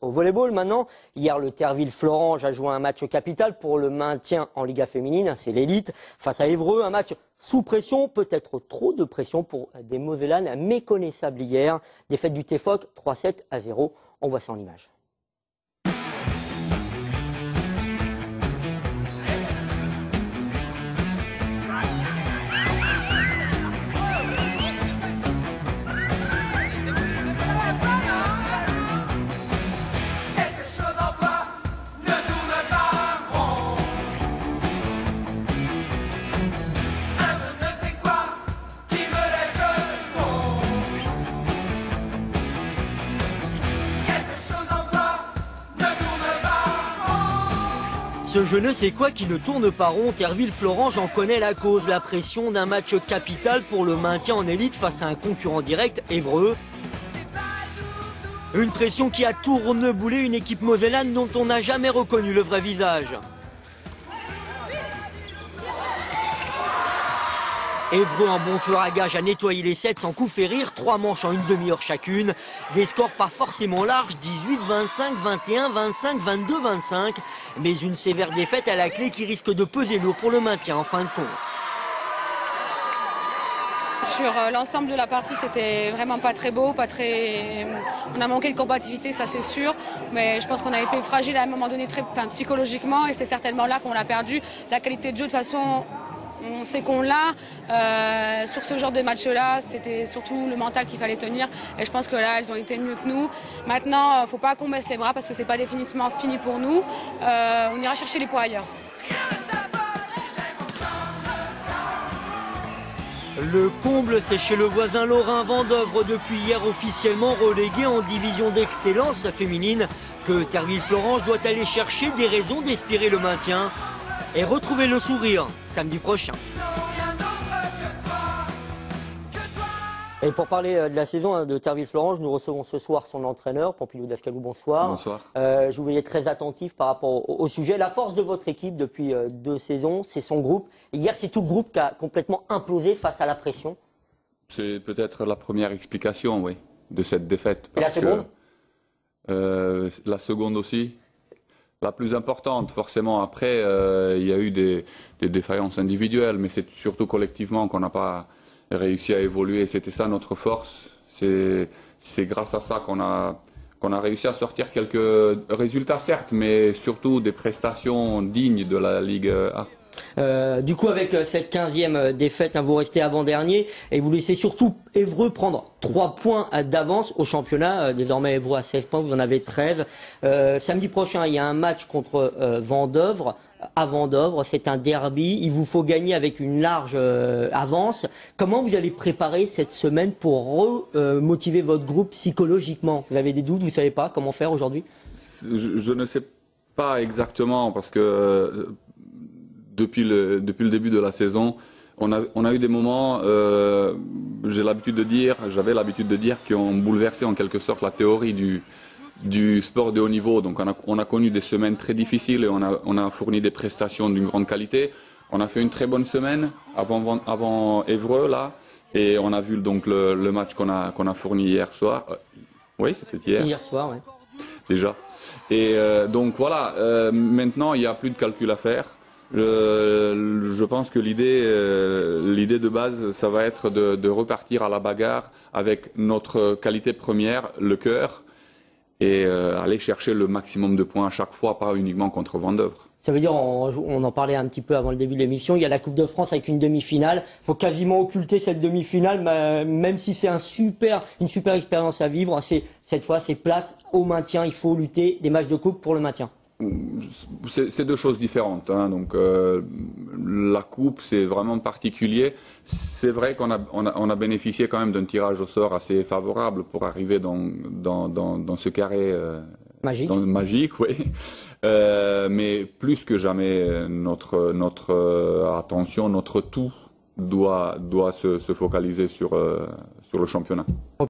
Au volleyball maintenant, hier le Terville-Florange a joué un match capital pour le maintien en Liga féminine, c'est l'élite, face à Évreux, un match sous pression, peut-être trop de pression pour des Mosellanes méconnaissables hier. Défaite du TFOC 3-7-0, on voit ça en image. Ce je ne sais quoi qui ne tourne pas rond, Terville-Florange en connaît la cause, la pression d'un match capital pour le maintien en élite face à un concurrent direct, Évreux. Une pression qui a tourneboulé une équipe mosellane dont on n'a jamais reconnu le vrai visage. Évreux, en bon tueur à gage, a nettoyé les sets sans coup fait rire, 3 manches en une demi-heure chacune. Des scores pas forcément larges, 18-25, 21, 25, 22, 25. Mais une sévère défaite à la clé qui risque de peser lourd pour le maintien en fin de compte. Sur l'ensemble de la partie, c'était vraiment pas très beau, on a manqué de combativité, ça c'est sûr, mais je pense qu'on a été fragile à un moment donné psychologiquement et c'est certainement là qu'on l'a perdu. La qualité de jeu, de toute façon, on sait qu'on l'a. Sur ce genre de match-là, c'était surtout le mental qu'il fallait tenir. Et je pense que là, elles ont été mieux que nous. Maintenant, il ne faut pas qu'on baisse les bras parce que ce n'est pas définitivement fini pour nous. On ira chercher les points ailleurs. Le comble, c'est chez le voisin lorrain Vendeuvre, depuis hier officiellement relégué en division d'excellence féminine, que Terville-Florange doit aller chercher des raisons d'espérer le maintien et retrouver le sourire samedi prochain. Et pour parler de la saison de Terville-Florange, nous recevons ce soir son entraîneur, Pompilou Dascalou, bonsoir. Bonsoir. Je vous voyais très attentif par rapport au sujet. La force de votre équipe depuis 2 saisons, c'est son groupe. Et hier, c'est tout le groupe qui a complètement implosé face à la pression. C'est peut-être la première explication, oui, de cette défaite. Et la seconde ? La seconde aussi. La plus importante, forcément. Après, il y a eu des défaillances individuelles, mais c'est surtout collectivement qu'on n'a pas réussi à évoluer. C'était ça notre force. C'est grâce à ça qu'on a réussi à sortir quelques résultats, certes, mais surtout des prestations dignes de la Ligue A. Du coup, avec cette 15e défaite, vous restez avant-dernier et vous laissez surtout Évreux prendre 3 points d'avance au championnat. Désormais, Évreux a 16 points, vous en avez 13. Samedi prochain, il y a un match contre Vendeuvre. À Vendeuvre, c'est un derby. Il vous faut gagner avec une large avance. Comment vous allez préparer cette semaine pour remotiver votre groupe psychologiquement? Vous avez des doutes, vous ne savez pas comment faire aujourd'hui? Je ne sais pas exactement parce que depuis le début de la saison, on a eu des moments, j'avais l'habitude de dire, qui ont bouleversé en quelque sorte la théorie du sport de haut niveau. Donc on a connu des semaines très difficiles et on a fourni des prestations d'une grande qualité. On a fait une très bonne semaine avant Évreux là, et on a vu donc le match qu'on a fourni hier soir. Oui, c'était hier. Hier soir, oui. Déjà. Et donc voilà. Maintenant, il n'y a plus de calcul à faire. Je pense que l'idée de base, ça va être de repartir à la bagarre avec notre qualité première, le cœur, et aller chercher le maximum de points à chaque fois, pas uniquement contre Vendeuvre. Ça veut dire, on en parlait un petit peu avant le début de l'émission, il y a la Coupe de France avec une demi-finale. Il faut quasiment occulter cette demi-finale, même si c'est une super expérience à vivre. Cette fois, c'est place au maintien. Il faut lutter des matchs de coupe pour le maintien. C'est 2 choses différentes, hein. Donc la coupe, c'est vraiment particulier. C'est vrai qu'on a bénéficié quand même d'un tirage au sort assez favorable pour arriver dans ce carré magique, oui. Mais plus que jamais, notre attention, notre tout doit se focaliser sur le championnat.